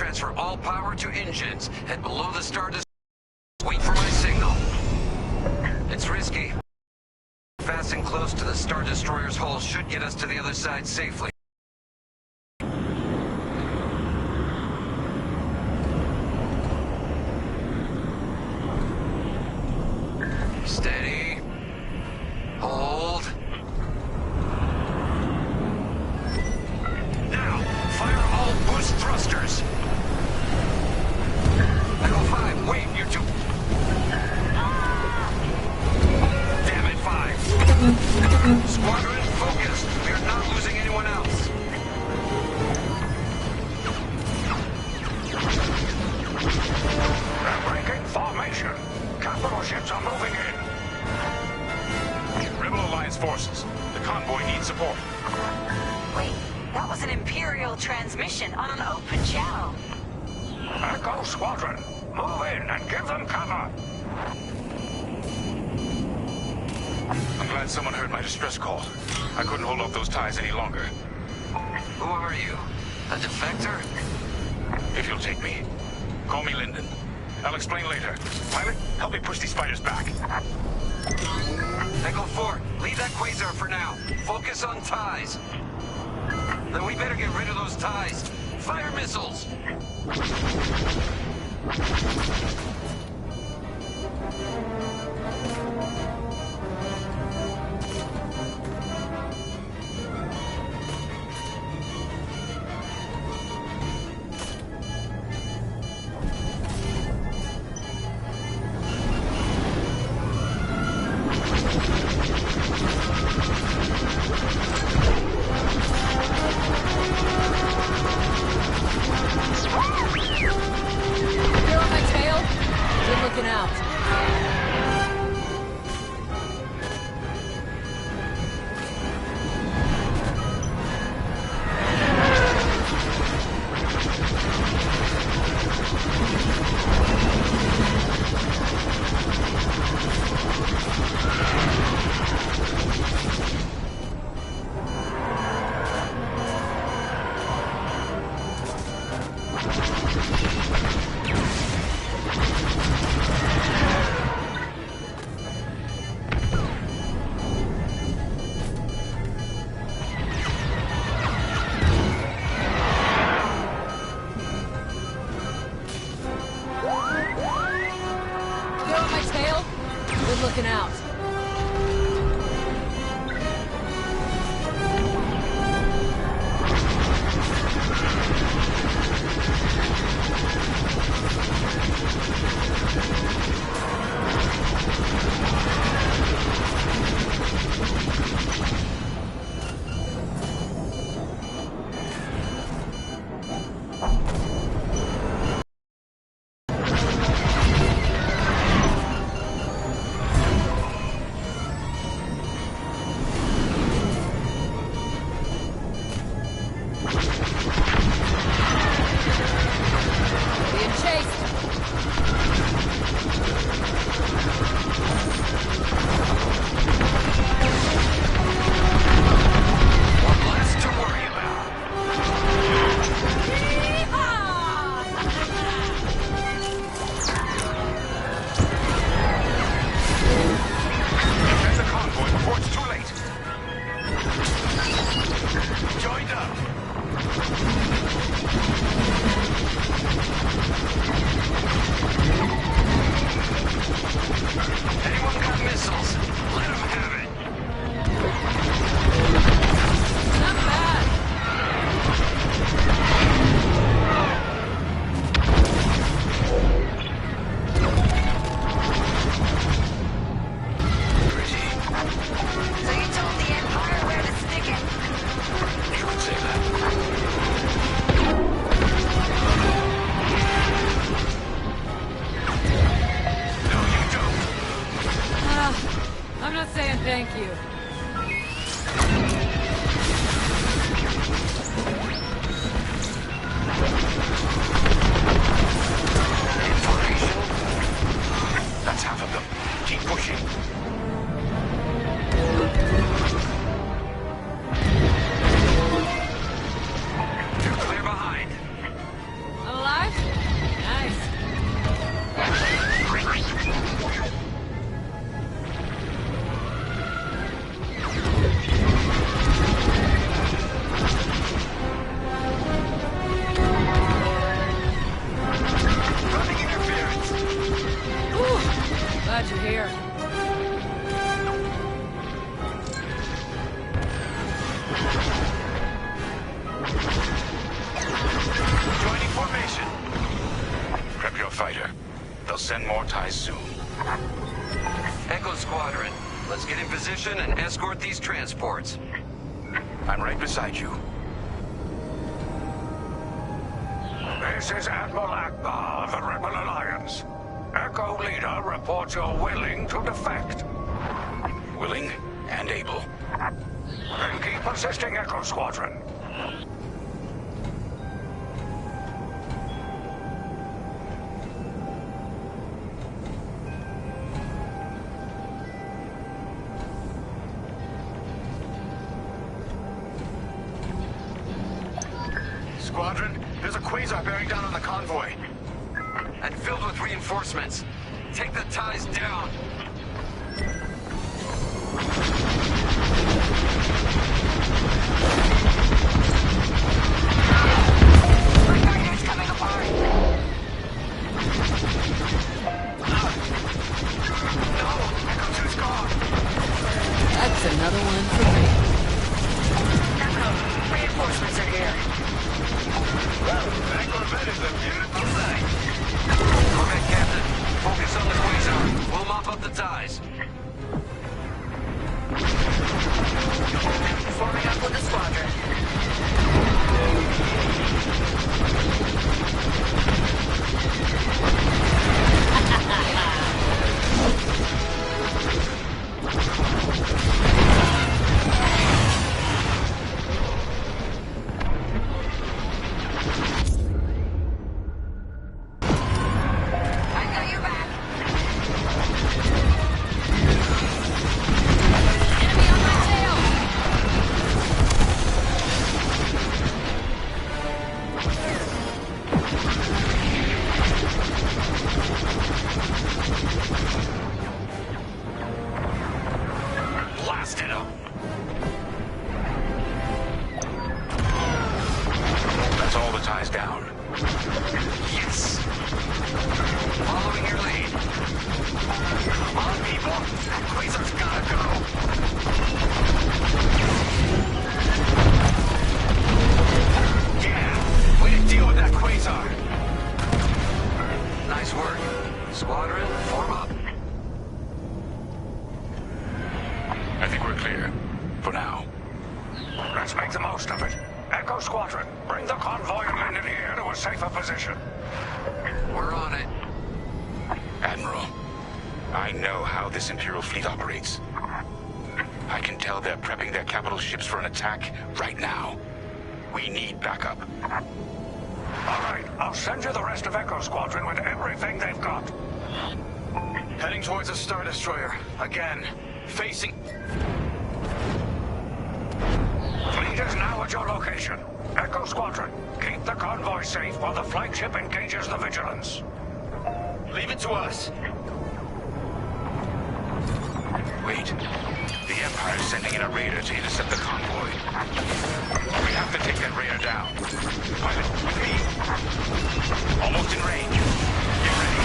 transfer all power to engines. Head below the Star Destroyer. Wait for my signal. It's risky. Fast and close to the Star Destroyer's hull should get us to the other side safely. Steady. Hold. Now, fire all boost thrusters. Echo 5, wait, you're too... Damn it, 5. Squadron, focus. We are not losing anyone else. They're breaking formation. Capital ships are moving in. Rebel Alliance forces. The convoy needs support. Wait, that was an Imperial transmission on an open channel. Echo Squadron, move in and give them cover. I'm glad someone heard my distress call. I couldn't hold off those ties any longer. Who are you? A defector? If you'll take me, call me Lyndon. I'll explain later. Pilot, help me push these fighters back. Echo 4, leave that quasar for now. Focus on ties. Then we better get rid of those ties. Fire missiles! You're on my tail? Good looking out. ties soon. Echo Squadron, let's get in position and escort these transports. I'm right beside you. This is Admiral Akbar of the Rebel Alliance. Echo Leader reports you're willing to defect. Willing and able. Then keep assisting Echo Squadron. Squadron, there's a quasar bearing down on the convoy. And filled with reinforcements. Take the ties down. My target's coming apart. No! Echo 2's gone! That's another one for me. Echo, reinforcements are here. That Corvette is a beautiful sight! Okay, Captain. Focus on the quasar. We'll mop up the ties. Forming up with the squadron. I got your back. Enemy on my tail. Blasted him! That's all the ties down. Yes! Following your lead. Come on, people! That quasar's gotta go! Yeah! Way to deal with that quasar! Nice work. Squadron, form up. I think we're clear. For now. Let's make the most of it. Echo Squadron, bring the convoy and Linden here to a safer position. We're on it. Admiral, I know how this Imperial fleet operates. I can tell they're prepping their capital ships for an attack right now. We need backup. All right, I'll send you the rest of Echo Squadron with everything they've got. Heading towards a Star Destroyer. Again. Facing... Fleet is now at your location. Echo Squadron, keep the convoy safe while the flagship engages the Vigilance. Leave it to us. Wait. The Empire's sending in a raider to intercept the convoy. We have to take that raider down. Pilot, with me. Almost in range. Get ready.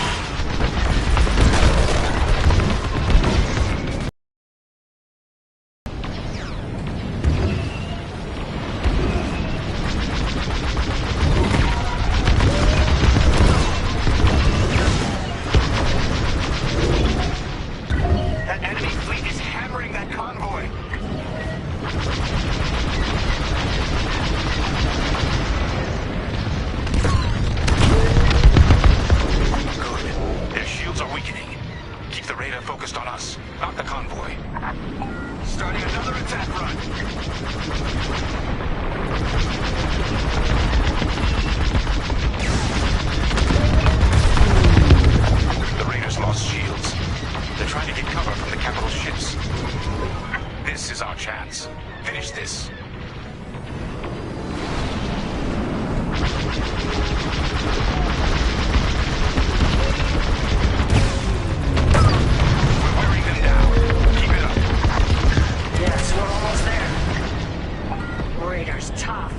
That enemy fleet is hammering that convoy. Good. Their shields are weakening. Keep the radar focused on us, not the convoy. Starting another attack run. The raiders lost shields. They're trying to get cover from the capital ships. This is our chance. Finish this. We're wearing them down. Keep it up. Yes, we're almost there. Raiders tough.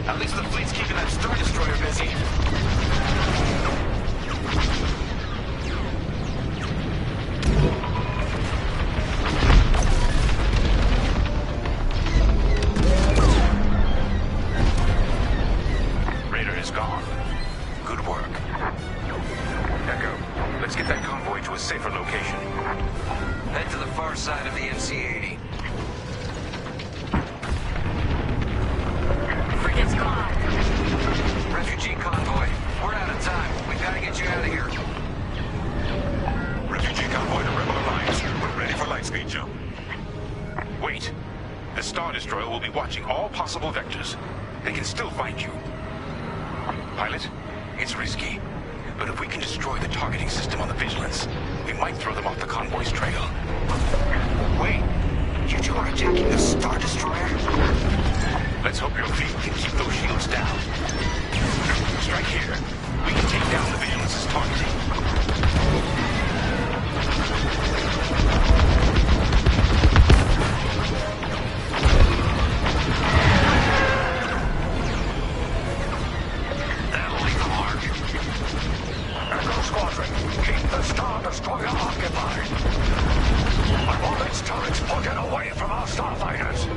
At least the fleet's keeping that Star Destroyer busy. Raider is gone. Good work. Echo, let's get watching all possible vectors. They can still find you. Pilot, it's risky. But if we can destroy the targeting system on the Vigilance, we might throw them off the convoy's trail. Wait! You two are attacking the Star Destroyer? Let's hope your fleet can keep those shields down. Strike here. We can take down the Vigilance's targeting. That'll leave a mark. Echo Squadron, keep the Star Destroyer occupied. I want its turrets pointed away from our starfighters.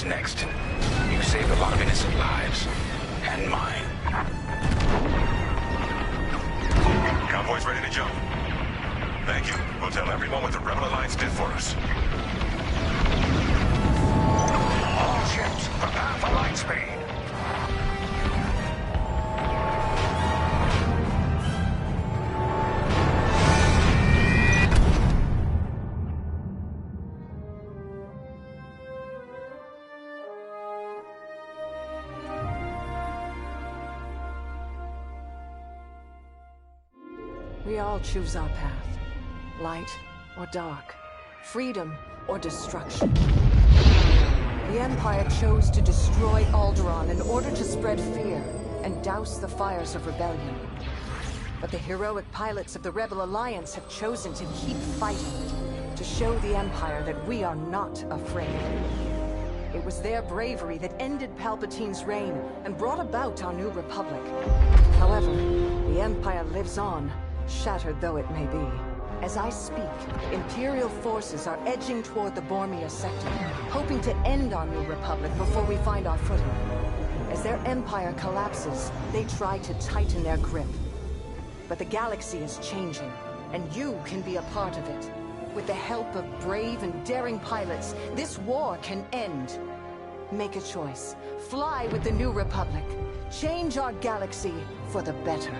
Next. You saved a lot of innocent lives. And mine. Convoy's ready to jump. Thank you. We'll tell everyone what the Rebel Alliance did for us. All ships, prepare for light speed. We all choose our path. Light or dark. Freedom or destruction. The Empire chose to destroy Alderaan in order to spread fear and douse the fires of rebellion. But the heroic pilots of the Rebel Alliance have chosen to keep fighting, to show the Empire that we are not afraid. It was their bravery that ended Palpatine's reign and brought about our new Republic. However, the Empire lives on, shattered though it may be. As I speak, Imperial forces are edging toward the Bormia sector, hoping to end our new Republic before we find our footing. As their empire collapses, they try to tighten their grip. But the galaxy is changing, and you can be a part of it. With the help of brave and daring pilots, this war can end. Make a choice. Fly with the new Republic. Change our galaxy for the better.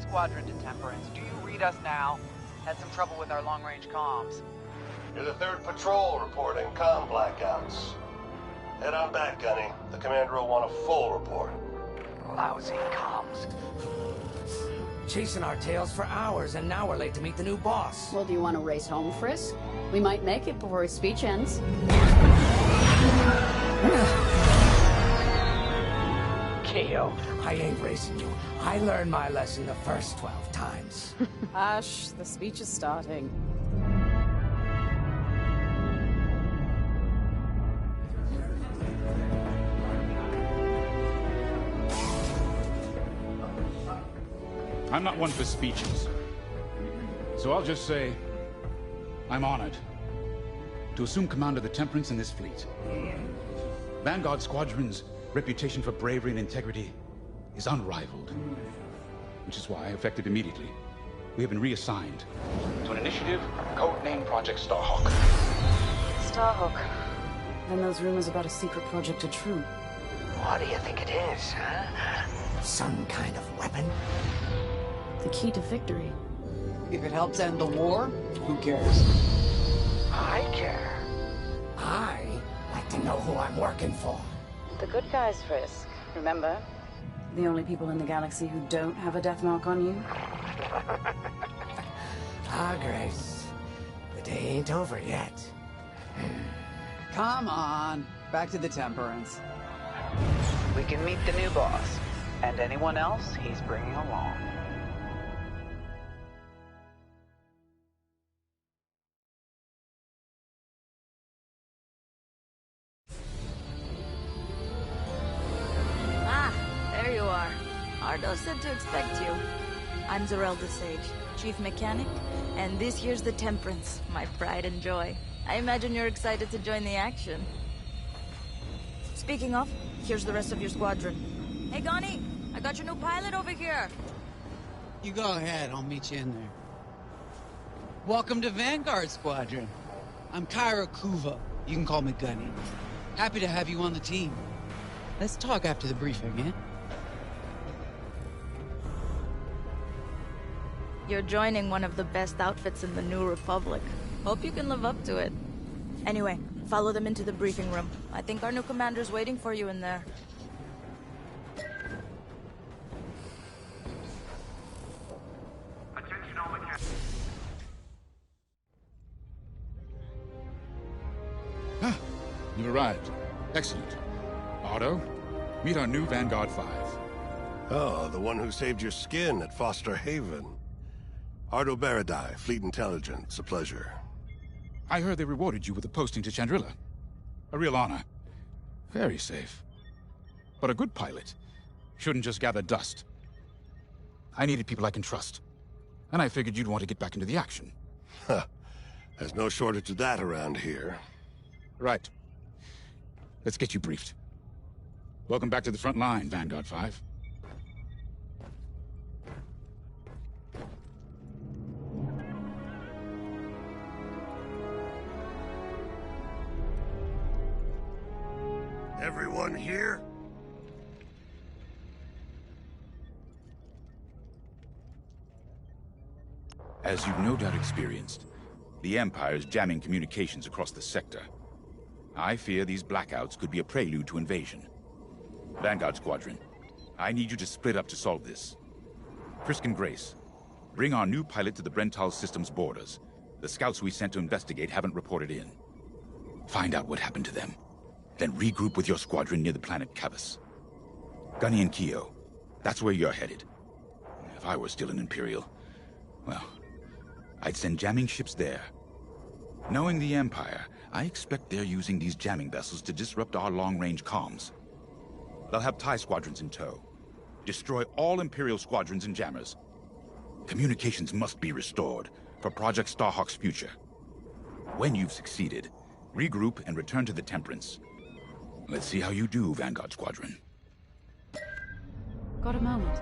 Squadron to Temperance. Do you read us now? Had some trouble with our long-range comms. You're the 3rd patrol reporting comm blackouts. Head on back, Gunny. The commander will want a full report. Lousy comms. Chasing our tails for hours, and now we're late to meet the new boss. Well, do you want to race home, Frisk? We might make it before his speech ends. Keo, I ain't racing you. I learned my lesson the first 12 times. Hush, the speech is starting. I'm not one for speeches. So I'll just say, I'm honored to assume command of the Temperance in this fleet. Vanguard Squadron's reputation for bravery and integrity is unrivaled, which is why, effective immediately, we have been reassigned to an initiative codenamed Project Starhawk. Starhawk. Then those rumors about a secret project are true. What do you think it is, huh? Some kind of weapon? The key to victory. If it helps end the war, who cares? I care. I like to know who I'm working for. The good guys, Frisk. Remember? The only people in the galaxy who don't have a death mark on you? Grace. The day ain't over yet. Come on, back to the Temperance. We can meet the new boss, and anyone else he's bringing along. There you are. Ardo said to expect you. I'm Zarelda Sage, Chief Mechanic, and this here's the Temperance, my pride and joy. I imagine you're excited to join the action. Speaking of, here's the rest of your squadron. Hey, Gunny, I got your new pilot over here. You go ahead, I'll meet you in there. Welcome to Vanguard Squadron. I'm Kyra Kuva. You can call me Gunny. Happy to have you on the team. Let's talk after the briefing, eh? You're joining one of the best outfits in the New Republic. Hope you can live up to it. Anyway, follow them into the briefing room. I think our new commander's waiting for you in there. You arrived. Excellent. Ardo, meet our new Vanguard 5. Oh, the one who saved your skin at Foster Haven. Ardo Baradai, Fleet Intelligence. A pleasure. I heard they rewarded you with a posting to Chandrila. A real honor. Very safe. But a good pilot shouldn't just gather dust. I needed people I can trust. And I figured you'd want to get back into the action. Huh. There's no shortage of that around here. Right. Let's get you briefed. Welcome back to the front line, Vanguard 5. Everyone here? As you've no doubt experienced, the Empire's jamming communications across the sector. I fear these blackouts could be a prelude to invasion. Vanguard Squadron, I need you to split up to solve this. Frisk and Grace, bring our new pilot to the Brental Systems borders. The scouts we sent to investigate haven't reported in. Find out what happened to them. Then regroup with your squadron near the planet Cavus. Gunny and Keo, that's where you're headed. If I were still an Imperial, well, I'd send jamming ships there. Knowing the Empire, I expect they're using these jamming vessels to disrupt our long-range comms. They'll have TIE squadrons in tow. Destroy all Imperial squadrons and jammers. Communications must be restored for Project Starhawk's future. When you've succeeded, regroup and return to the Temperance. Let's see how you do, Vanguard Squadron. Got a moment.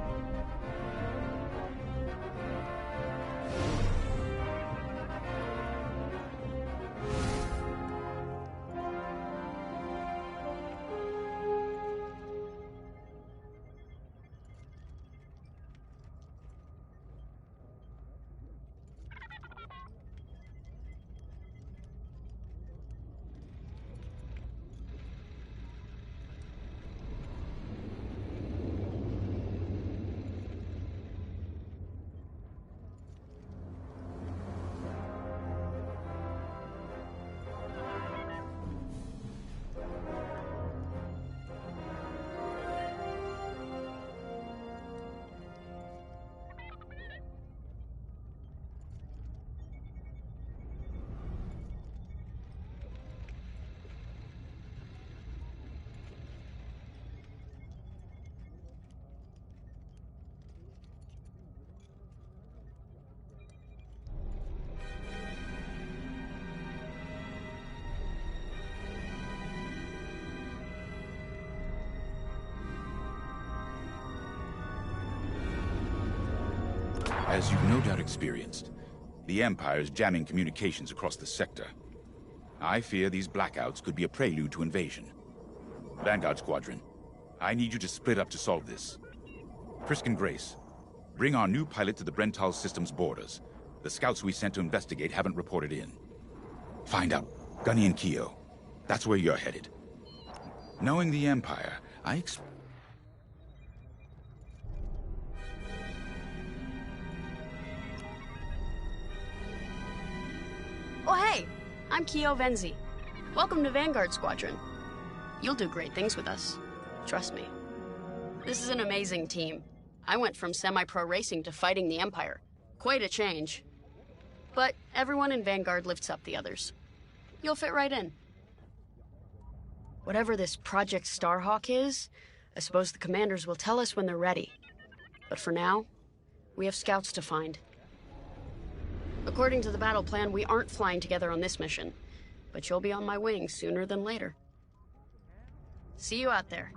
As you've no doubt experienced, the Empire is jamming communications across the sector. I fear these blackouts could be a prelude to invasion. Vanguard Squadron, I need you to split up to solve this. Frisk and Grace, bring our new pilot to the Brental system's borders. The scouts we sent to investigate haven't reported in. Find out, Gunny and Keo. That's where you're headed. Knowing the Empire, Oh hey, I'm Keo Venzi. Welcome to Vanguard Squadron. You'll do great things with us. Trust me. This is an amazing team. I went from semi-pro racing to fighting the Empire. Quite a change. But everyone in Vanguard lifts up the others. You'll fit right in. Whatever this Project Starhawk is, I suppose the commanders will tell us when they're ready. But for now, we have scouts to find. According to the battle plan, we aren't flying together on this mission, but you'll be on my wing sooner than later. See you out there.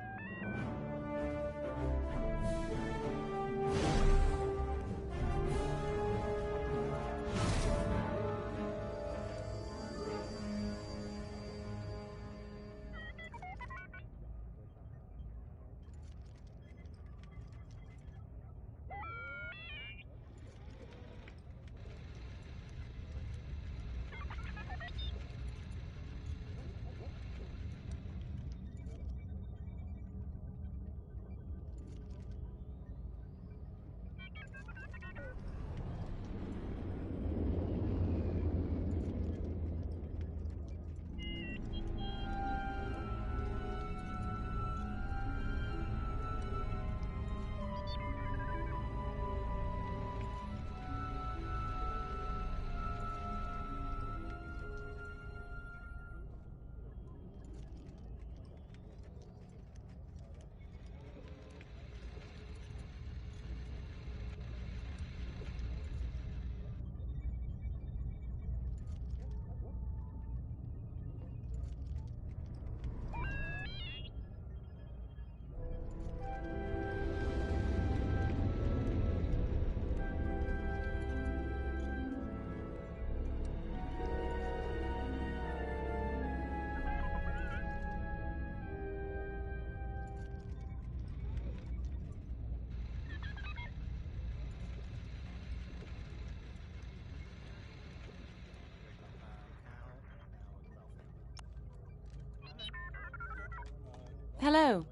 Hello.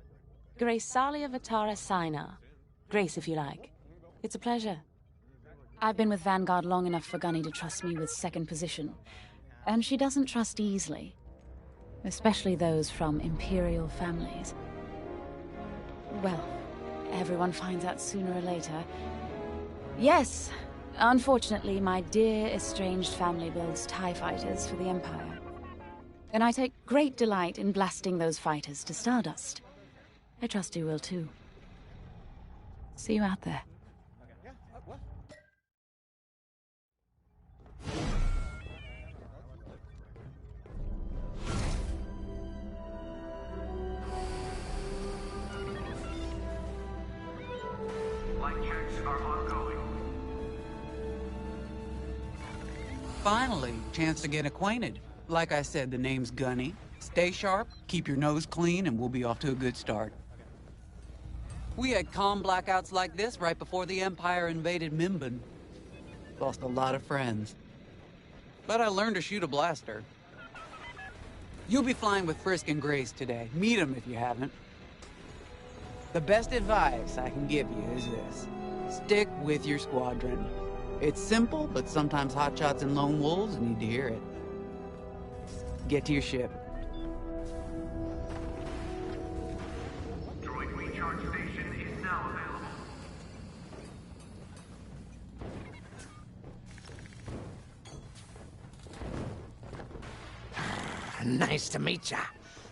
Grace Salia Vatara Sina. Grace, if you like. It's a pleasure. I've been with Vanguard long enough for Gunny to trust me with second position. And she doesn't trust easily. Especially those from Imperial families. Well, everyone finds out sooner or later. Yes, unfortunately, my dear estranged family builds TIE fighters for the Empire. And I take great delight in blasting those fighters to stardust. I trust you will too. See you out there. Flight checks are ongoing. Finally, chance to get acquainted. Like I said, the name's Gunny. Stay sharp, keep your nose clean, and we'll be off to a good start. We had calm blackouts like this right before the Empire invaded Mimban. Lost a lot of friends. But I learned to shoot a blaster. You'll be flying with Frisk and Grace today. Meet them if you haven't. The best advice I can give you is this. Stick with your squadron. It's simple, but sometimes hotshots and lone wolves need to hear it. Get to your ship. Droid recharge station is now available. Nice to meet ya.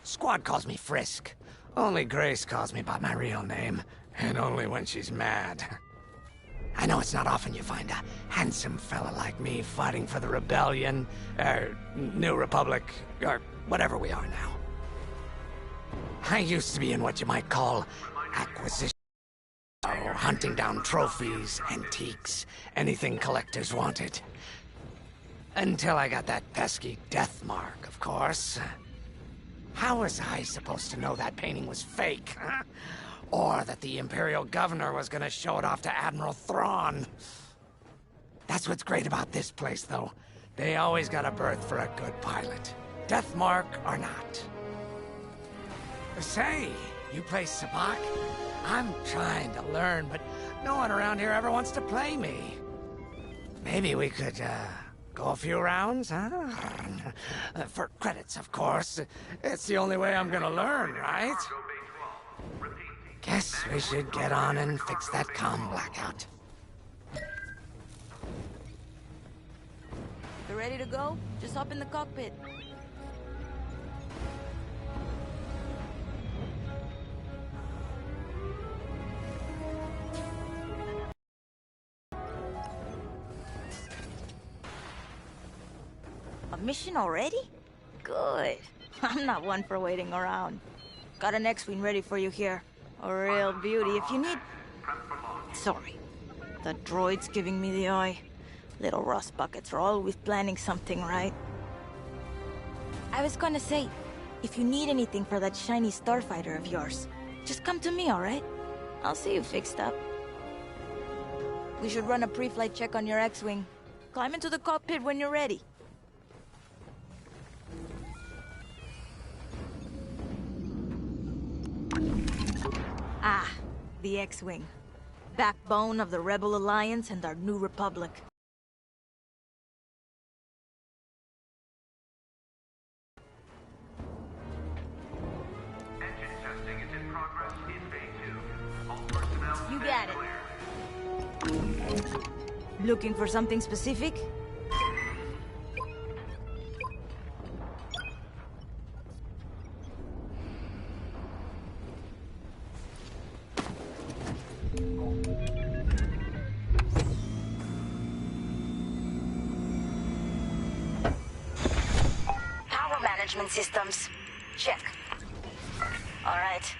Squad calls me Frisk. Only Grace calls me by my real name, and only when she's mad. I know it's not often you find a handsome fella like me fighting for the Rebellion, or New Republic, or whatever we are now. I used to be in what you might call acquisition. hunting down trophies, antiques, anything collectors wanted. Until I got that pesky death mark, of course. How was I supposed to know that painting was fake? Huh? Or that the Imperial Governor was gonna show it off to Admiral Thrawn? That's what's great about this place, though. They always got a berth for a good pilot. Death mark or not. Say, you play Sabak? I'm trying to learn, but no one around here ever wants to play me. Maybe we could, go a few rounds, huh? For credits, of course. It's the only way I'm gonna learn, right? Guess we should get on and fix that comm blackout. You ready to go? Just hop in the cockpit. A mission already? Good. I'm not one for waiting around. Got an X-Wing ready for you here. A real beauty if you need... Sorry. The droid's giving me the eye. Little rust buckets are always planning something, right? I was gonna say, if you need anything for that shiny starfighter of yours, just come to me, alright? I'll see you fixed up. We should run a pre-flight check on your X-Wing. Climb into the cockpit when you're ready. Ah, the X-Wing. Backbone of the Rebel Alliance and our new Republic. You got it. Looking for something specific? Power management systems. Check. All right.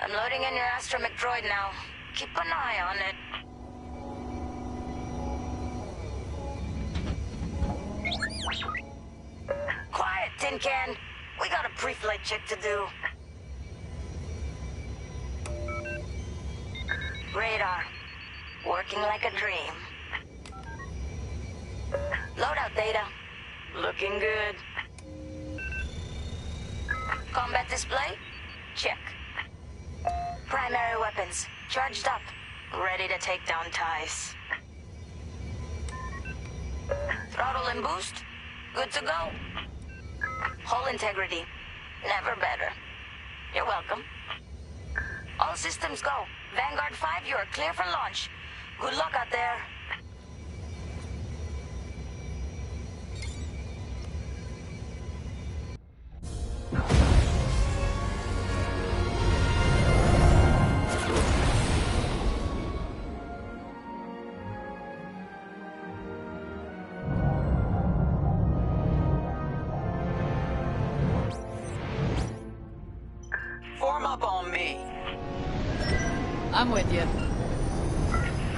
I'm loading in your astromech droid now. Keep an eye on it. Quiet, Tin Can. We got a pre-flight check to do. Radar. Working like a dream. Loadout data. Looking good. Combat display? Check. Primary weapons. Charged up. Ready to take down ties. Throttle and boost? Good to go. Hull integrity. Never better. You're welcome. All systems go. Vanguard 5, you are clear for launch. Good luck out there. Form up on me. I'm with you.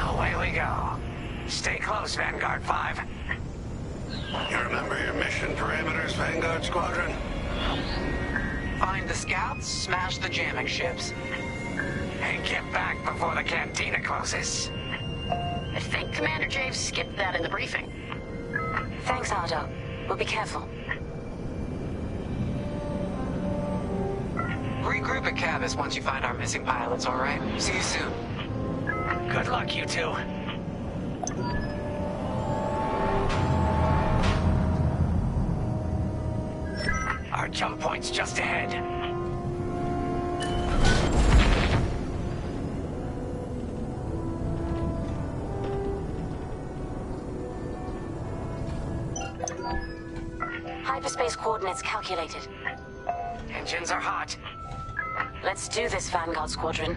Away we go. Stay close, Vanguard 5. You remember your mission parameters, Vanguard Squadron? Find the scouts, smash the jamming ships. And get back before the cantina closes. I think Commander Javes skipped that in the briefing. Thanks, Otto. We'll be careful. Regroup at Cabus once you find our missing pilots, all right? See you soon. Good luck, you two. Our jump point's just ahead. Hyperspace coordinates calculated. Engines are hot. Let's do this, Vanguard Squadron.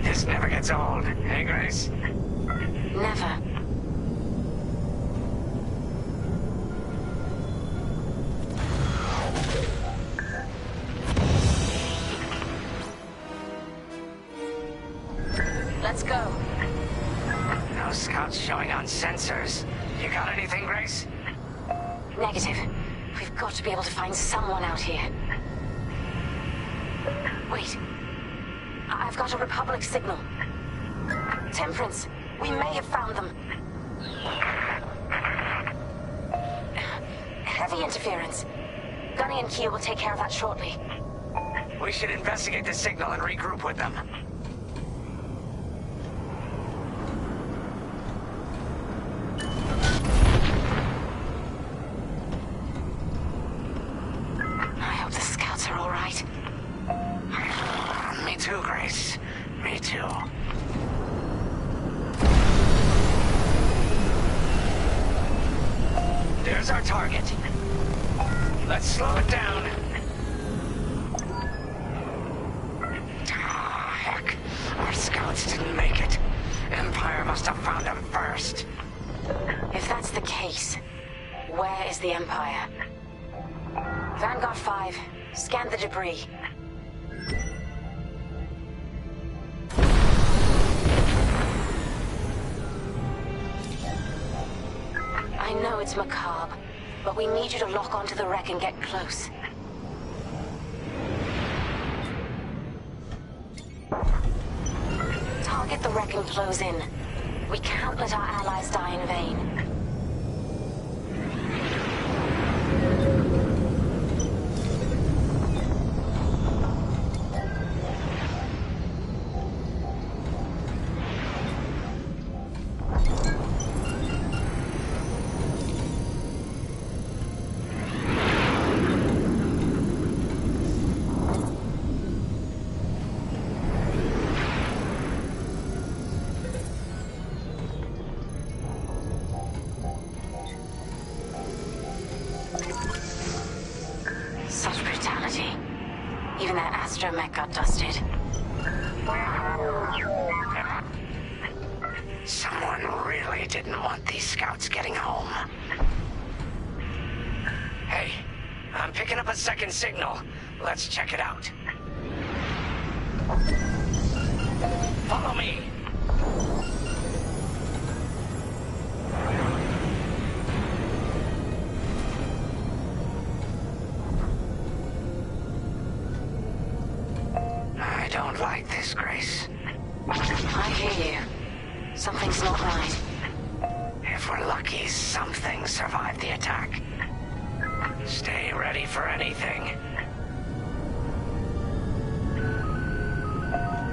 This never gets old, eh, Grace? Never. Let's go. No scouts showing on sensors. You got anything, Grace? Negative. We've got to be able to find someone out here. Wait. I've got a Republic signal. Temperance, we may have found them. Heavy interference. Gunny and Kia will take care of that shortly. We should investigate the signal and regroup with them. I hope the scouts are all right. Me too, Grace. Me too. There's our target. Let's slow it down. Ah, heck. Our scouts didn't make it. Empire must have found them first. If that's the case, where is the Empire? Vanguard 5, scan the debris. I know it's macabre, but we need you to lock onto the wreck and get close. Target the wreck and close in. We can't let our allies die in vain. Such brutality. Even that astromech got dusted. Someone really didn't want these scouts getting home. Hey, I'm picking up a second signal. Let's check it out. Follow me. I don't like this, Grace. I hear you. Something's not right. If we're lucky, something survived the attack. Stay ready for anything.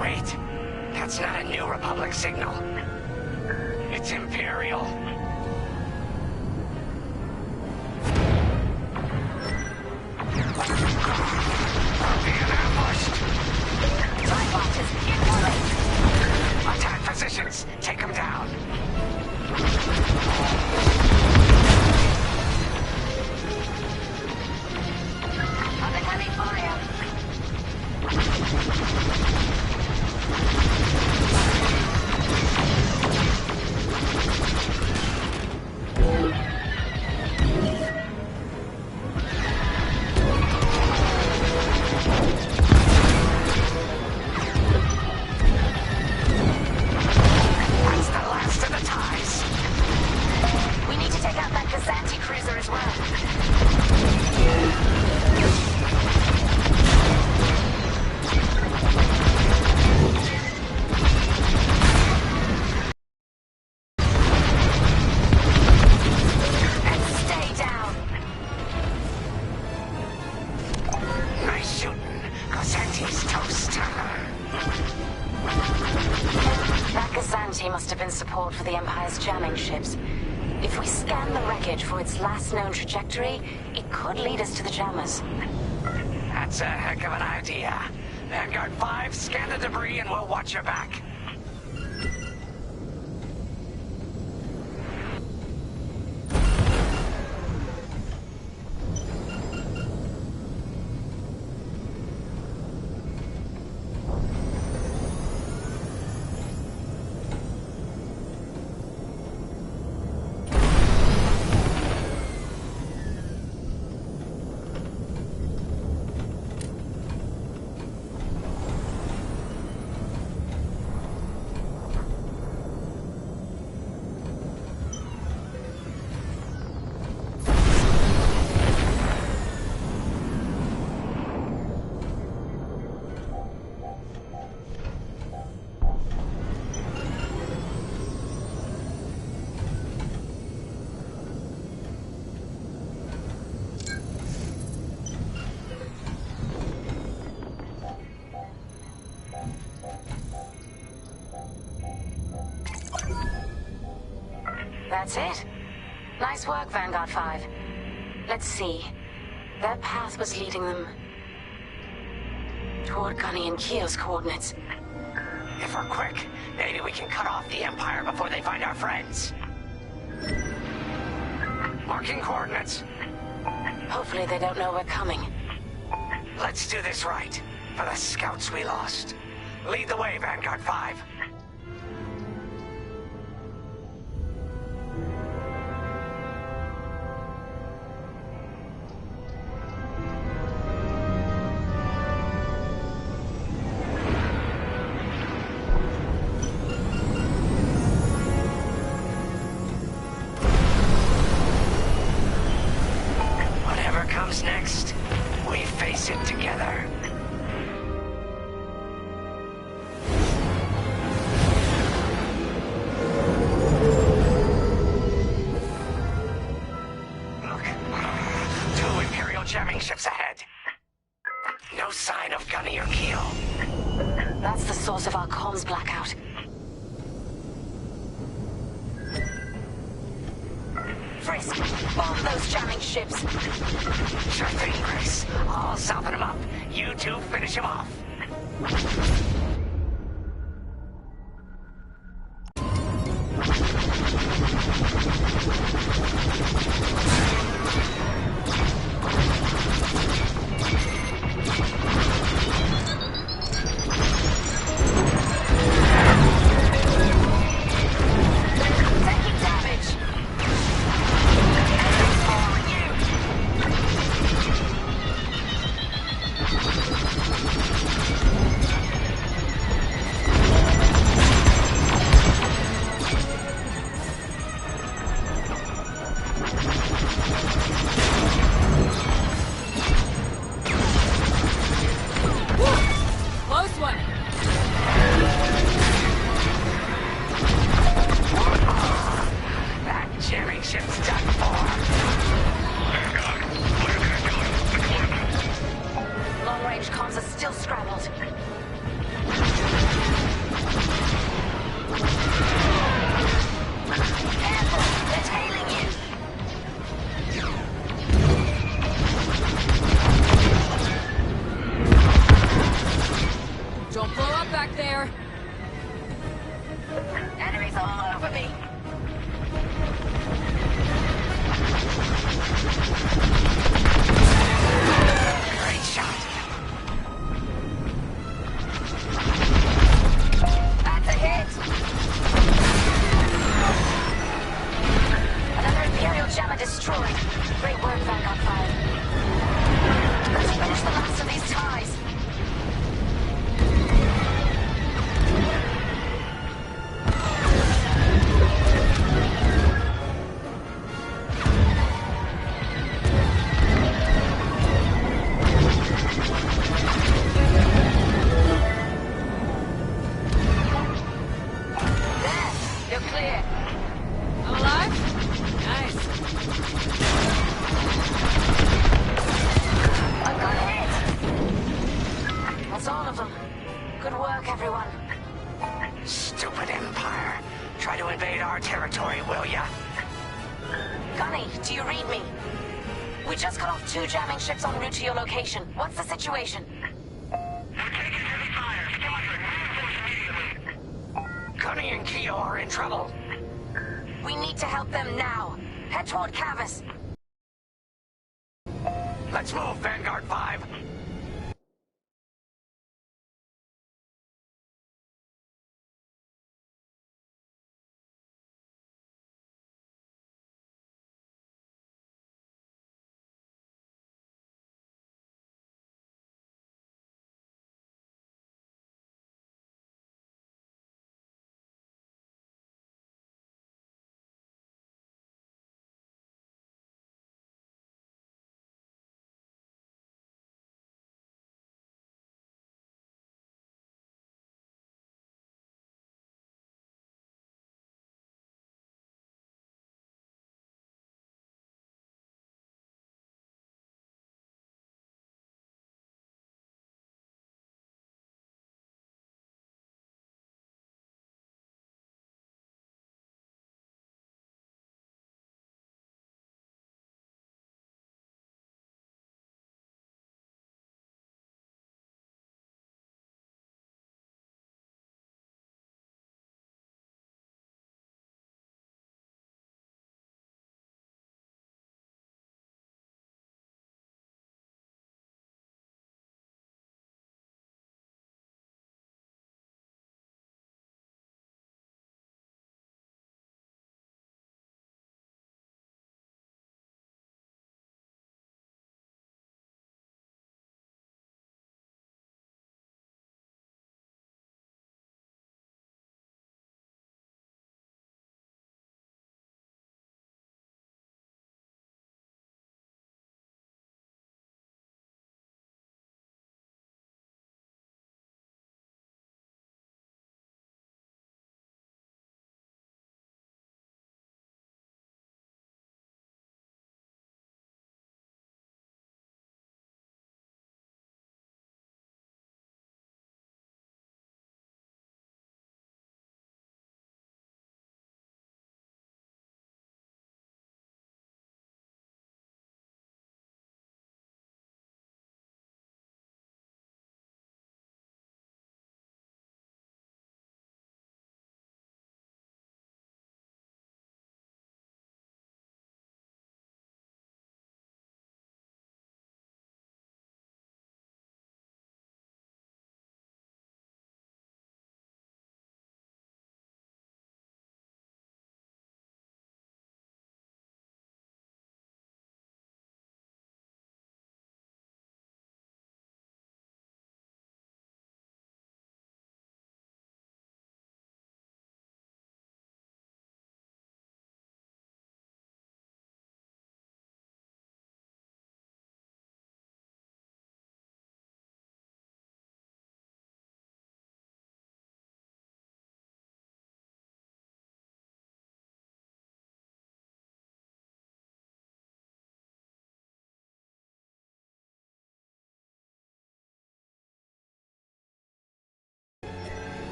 Wait, that's not a New Republic signal. It's Imperial. Being ambushed. TIE fighters, incoming. Attack positions. Take them down. Under heavy fire. That's the last of the ties. We need to take out that Gazanti cruiser as well. And stay down. Nice shooting. Cosanti's toast. That Gazanti must have been support for the Empire's jamming ships. If we scan the wreckage for its last known trajectory, it could lead us to the jammers. That's a heck of an idea. Vanguard 5, scan the debris and we'll watch your back. That's it. Nice work, Vanguard 5. Let's see. Their path was leading them toward Gunny and Keo's coordinates. If we're quick, maybe we can cut off the Empire before they find our friends. Marking coordinates. Hopefully they don't know we're coming. Let's do this right. For the scouts we lost. Lead the way, Vanguard 5. Whatever comes next, we face it together. Look, 2 Imperial jamming ships ahead. No sign of Gunny or Keel. That's the source of our comms blackout. Frisk, bomb those jamming ships. Sure thing, Grace. I'll soften him up. You two finish him off. Taking damage. Enemies following you. Close one. That jamming ship's done for. Long-range comms are still scrambled. Careful! They're tailing you! Don't blow up back there. Enemies all over me! Great shot. That's a hit! Another Imperial jammer destroyed. Great work, Vanguard 5. Let's finish the last of these ties. There! You're clear. I'm alive? Nice. A good hit! That's all of them. Good work, everyone. Stupid Empire. Try to invade our territory, will ya? Gunny, do you read me? We just cut off 2 jamming ships en route to your location. What's the situation? Gunny and Keo are in trouble. We need to help them now. Head toward Cavis. Let's move, Vanguard 5.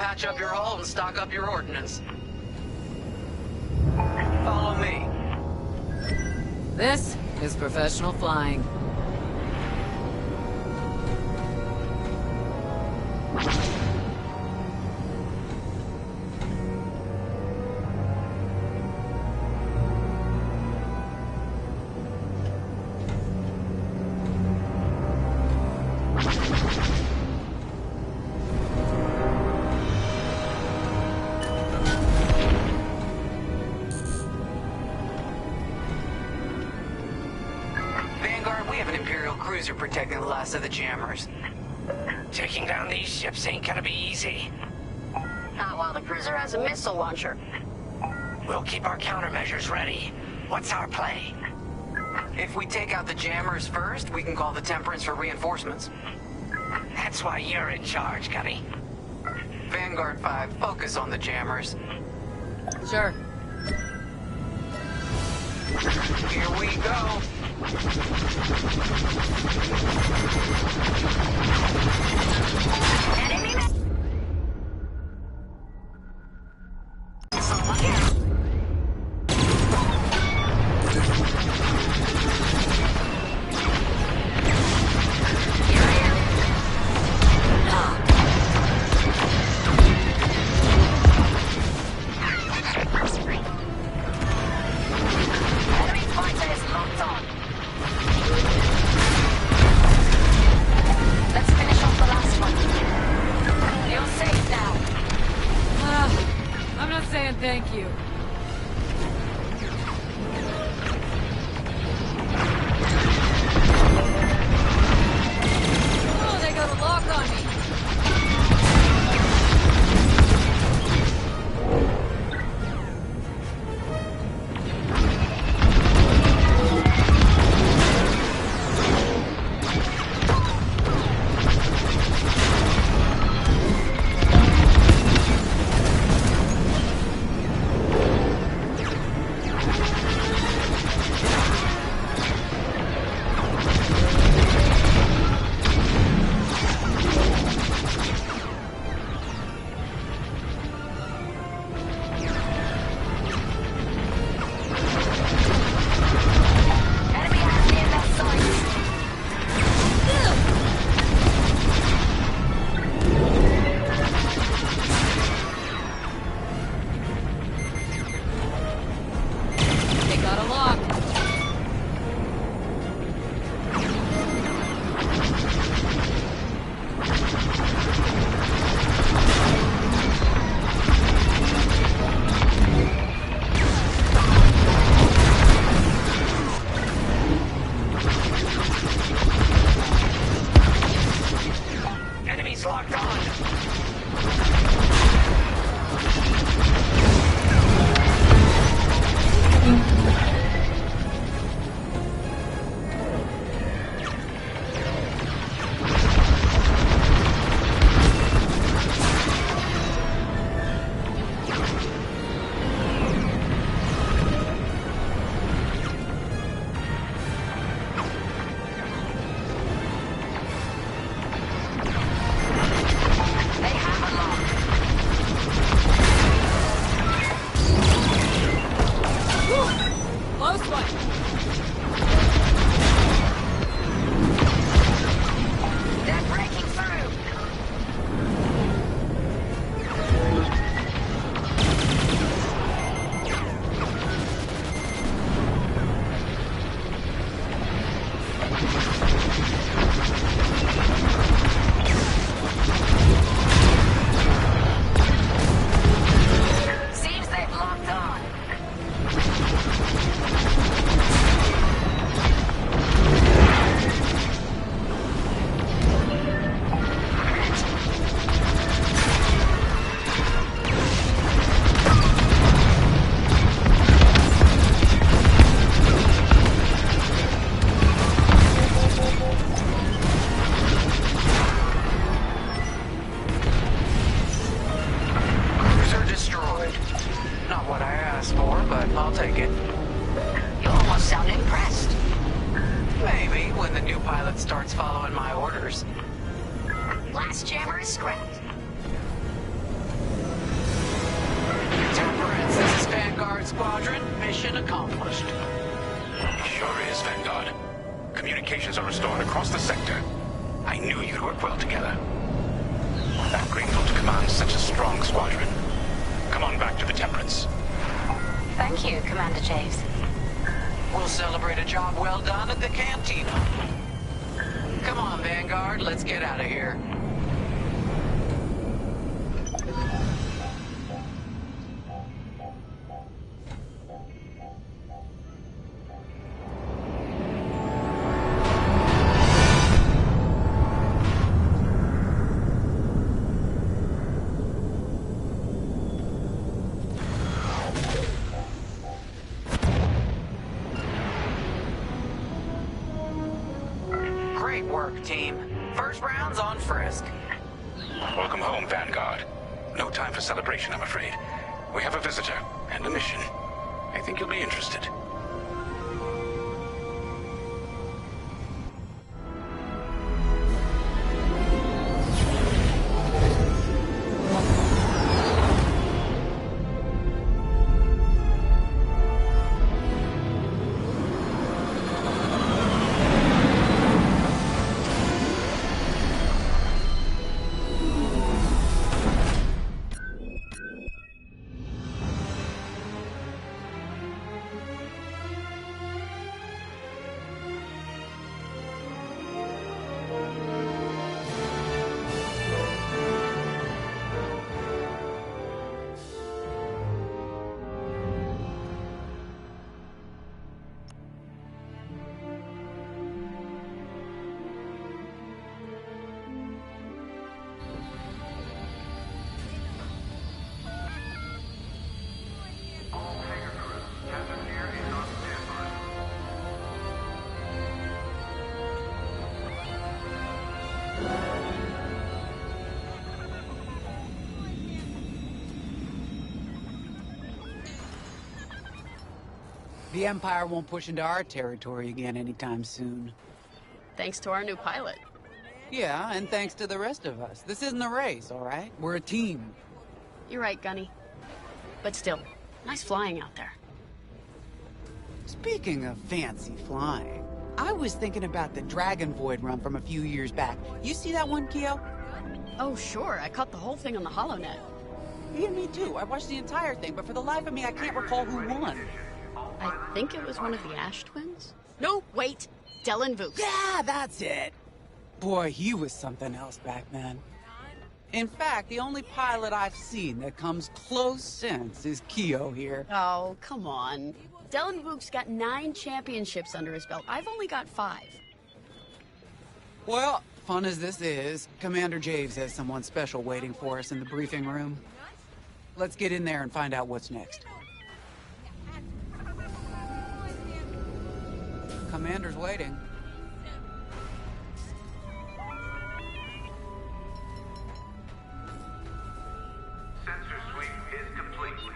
patch up your hull and stock up your ordnance. Follow me. This is professional flying. Vanguard, we have an Imperial cruiser protecting the last of the jammers. Taking down these ships ain't gonna be easy. Not while the cruiser has a missile launcher. We'll keep our countermeasures ready. What's our play? If we take out the jammers first, we can call the Temperance for reinforcements. That's why you're in charge, Gunny. Vanguard 5, focus on the jammers. Sure. Here we go. Thank you. Oh, they got a lock on me. starts following my orders. Last jammer is scrapped. Squadron, mission accomplished. He sure is, Vanguard. Communications are restored across the sector. I knew you'd work well together. I'm grateful to command such a strong squadron. Come on back to the Temperance. Thank you, Commander Javes. We'll celebrate a job well done at the cantina. Come on, Vanguard, let's get out of here. Great work, team. First round's on Frisk. Welcome home, Vanguard. No time for celebration, I'm afraid. We have a visitor and a mission. I think you'll be interested. The Empire won't push into our territory again anytime soon. Thanks to our new pilot. Yeah, and thanks to the rest of us. This isn't a race, all right? We're a team. You're right, Gunny. But still, nice flying out there. Speaking of fancy flying, I was thinking about the Dragon Void run from a few years back. You see that one, Keo? Oh, sure. I caught the whole thing on the HoloNet. Yeah, me too. I watched the entire thing, but for the life of me, I can't recall who won. I think it was one of the Ash twins? No, wait. Dylan Vooks. Yeah, that's it. Boy, he was something else back then. In fact, the only pilot I've seen that comes close since is Keo here. Oh, come on. Dylan Vooks got 9 championships under his belt. I've only got 5. Well, fun as this is, Commander Javes has someone special waiting for us in the briefing room. Let's get in there and find out what's next. Commander's waiting. Sensor sweep is complete.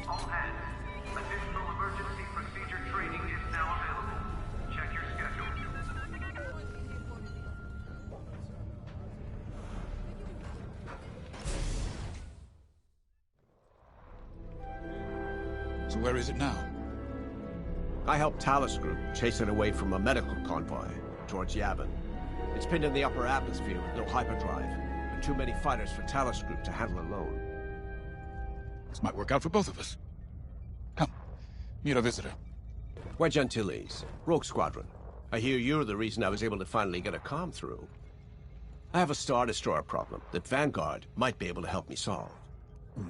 All hands, additional emergency procedure training is now available. Check your schedule. So where is it now? I helped Talus Group chase it away from a medical convoy towards Yavin. It's pinned in the upper atmosphere with no hyperdrive, and too many fighters for Talus Group to handle alone. This might work out for both of us. Come, meet our visitor. Wedge Antilles, Rogue Squadron. I hear you're the reason I was able to finally get a comm through. I have a Star Destroyer problem that Vanguard might be able to help me solve.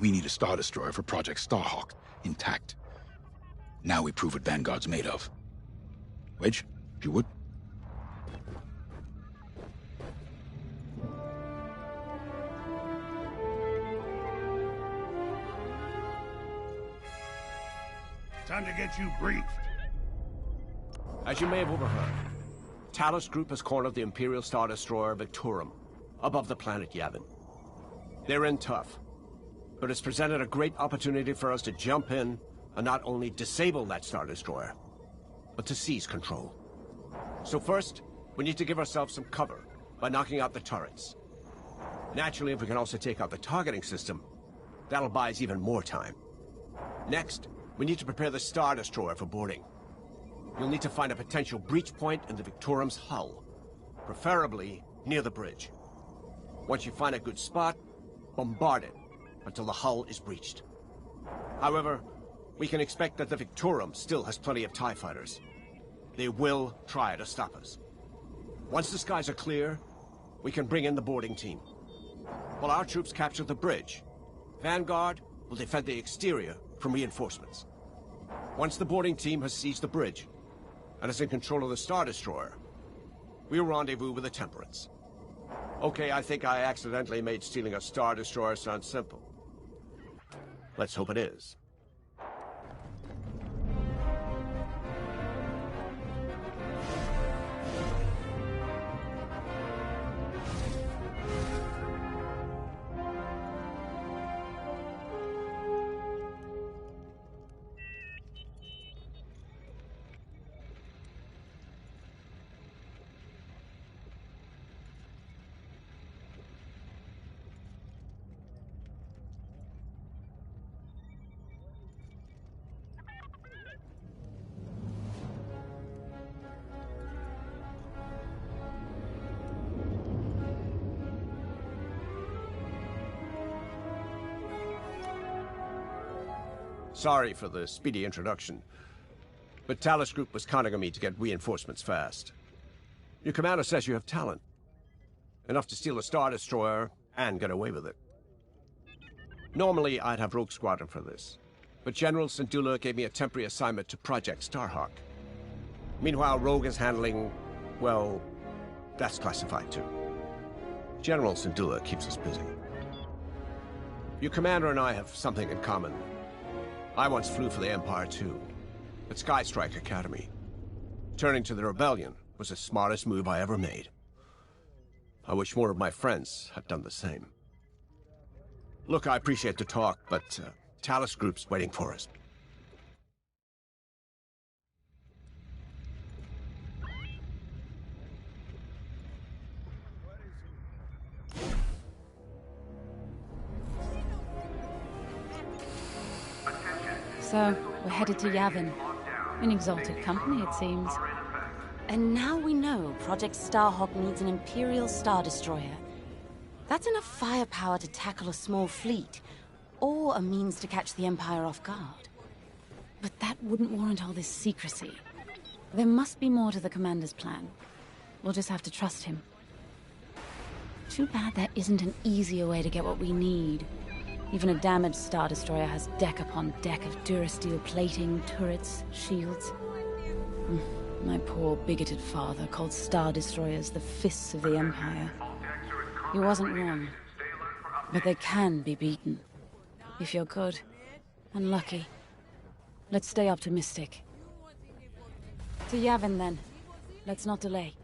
We need a Star Destroyer for Project Starhawk, intact. Now we prove what Vanguard's made of. Wedge, if you would. Time to get you briefed. As you may have overheard, Talos Group has cornered the Imperial Star Destroyer Victorum above the planet Yavin. They're in tough, but it's presented a great opportunity for us to jump in and not only disable that Star Destroyer, but to seize control. So first, we need to give ourselves some cover by knocking out the turrets. Naturally, if we can also take out the targeting system, that'll buy us even more time. Next, we need to prepare the Star Destroyer for boarding. You'll need to find a potential breach point in the Victorum's hull, preferably near the bridge. Once you find a good spot, bombard it until the hull is breached. However, we can expect that the Victorum still has plenty of TIE fighters. They will try to stop us. Once the skies are clear, we can bring in the boarding team. While our troops capture the bridge, Vanguard will defend the exterior from reinforcements. Once the boarding team has seized the bridge and is in control of the Star Destroyer, we'll rendezvous with the Temperance. Okay, I think I accidentally made stealing a Star Destroyer sound simple. Let's hope it is. Sorry for the speedy introduction, but Talos Group was counting on me to get reinforcements fast. Your commander says you have talent. Enough to steal a Star Destroyer and get away with it. Normally, I'd have Rogue Squadron for this, but General Syndulla gave me a temporary assignment to Project Starhawk. Meanwhile, Rogue is handling, well, that's classified too. General Syndulla keeps us busy. Your commander and I have something in common. I once flew for the Empire too, at Skystrike Academy. Turning to the Rebellion was the smartest move I ever made. I wish more of my friends had done the same. Look, I appreciate the talk, but Talos Group's waiting for us. So, we're headed to Yavin. In exalted company, it seems. And now we know Project Starhawk needs an Imperial Star Destroyer. That's enough firepower to tackle a small fleet, or a means to catch the Empire off guard. But that wouldn't warrant all this secrecy. There must be more to the Commander's plan. We'll just have to trust him. Too bad there isn't an easier way to get what we need. Even a damaged Star Destroyer has deck upon deck of Durasteel plating, turrets, shields. My poor bigoted father called Star Destroyers the fists of the Empire. He wasn't wrong. But they can be beaten. If you're good and lucky. Let's stay optimistic. To Yavin then. Let's not delay.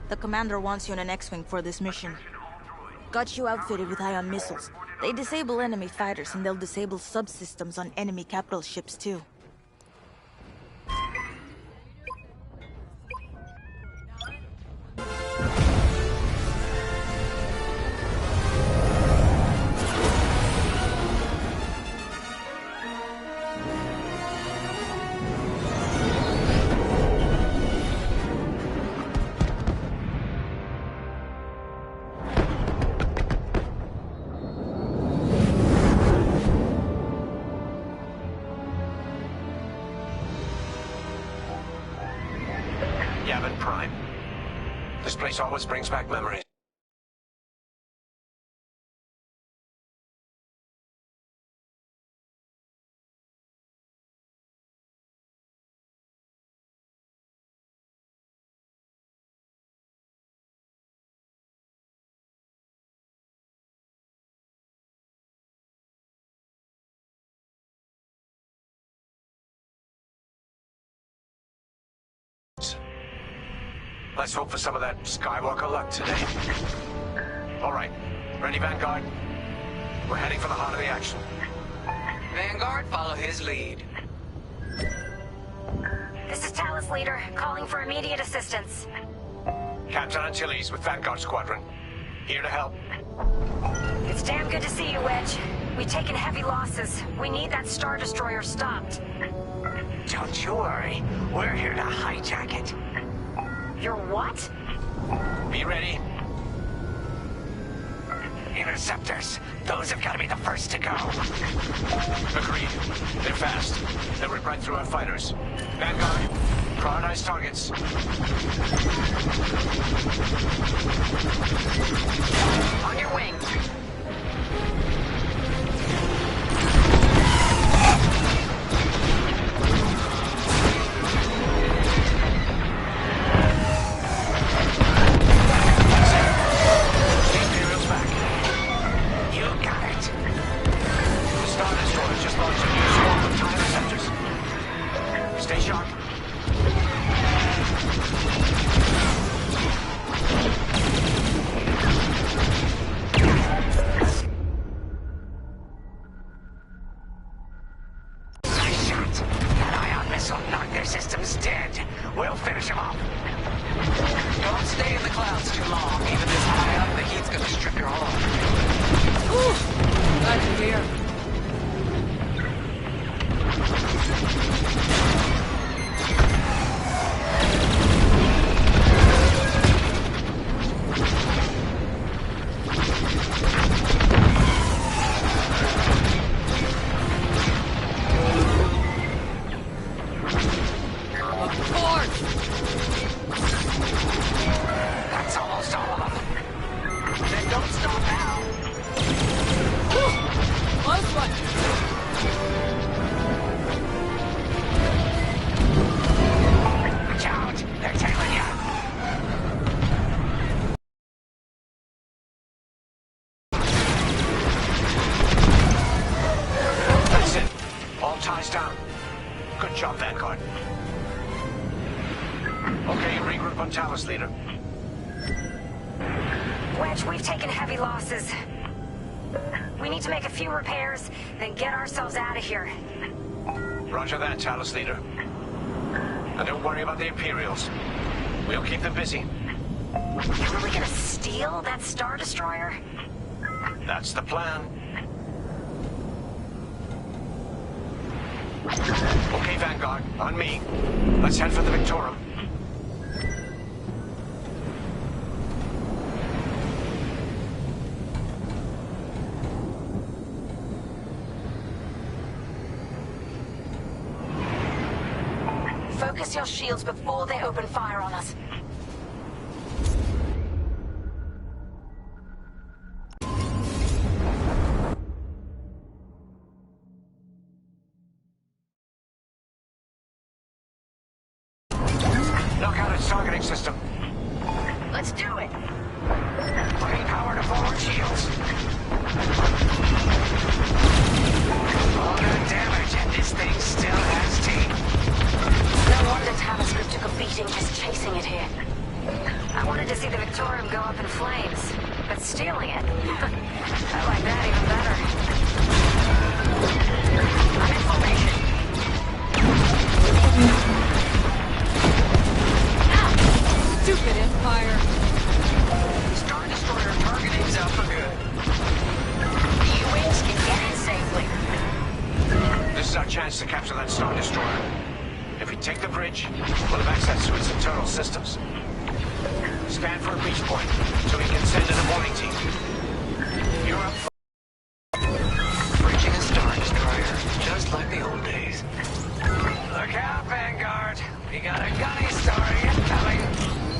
The commander wants you in an X-Wing for this mission. Got you outfitted with ion missiles. They disable enemy fighters and they'll disable subsystems on enemy capital ships too. Prime. This place always brings back memories. Let's hope for some of that Skywalker luck today. All right. Ready, Vanguard? We're heading for the heart of the action. Vanguard, follow his lead. This is Talus Leader, calling for immediate assistance. Captain Antilles with Vanguard Squadron. Here to help. It's damn good to see you, Wedge. We've taken heavy losses. We need that Star Destroyer stopped. Don't you worry. We're here to hijack it. You're what? Be ready. Interceptors. Those have got to be the first to go. Agreed. They're fast. They'll rip right through our fighters. Vanguard, prioritize targets. On your wing. Don't stay in the clouds too long. Even this high up, the heat's gonna strip your hull. Glad you're here. Talus Leader. Wedge, we've taken heavy losses. We need to make a few repairs, then get ourselves out of here. Roger that, Talus Leader. And don't worry about the Imperials. We'll keep them busy. You're really gonna steal that Star Destroyer? That's the plan. Okay, Vanguard, on me. Let's head for the Victorum. Focus your shields before they open fire on us. Knock out its targeting system. Let's do it. Putting power to forward shields. All that damage, and this thing still has teeth. No wonder Talus Group took a beating just chasing it here. I wanted to see the Victorium go up in flames, but stealing it, I like that even better. I'm in formation. Stupid Empire. Star Destroyer targeting's out for good. The U-Wings can get in safely. This is our chance to capture that Star Destroyer. If we take the bridge, we'll have access to its internal systems. Scan for a breach point, so we can send in a boarding team. You're up. Bridging a Star Destroyer, just like the old days. Look out, Vanguard. We got a gunny story incoming.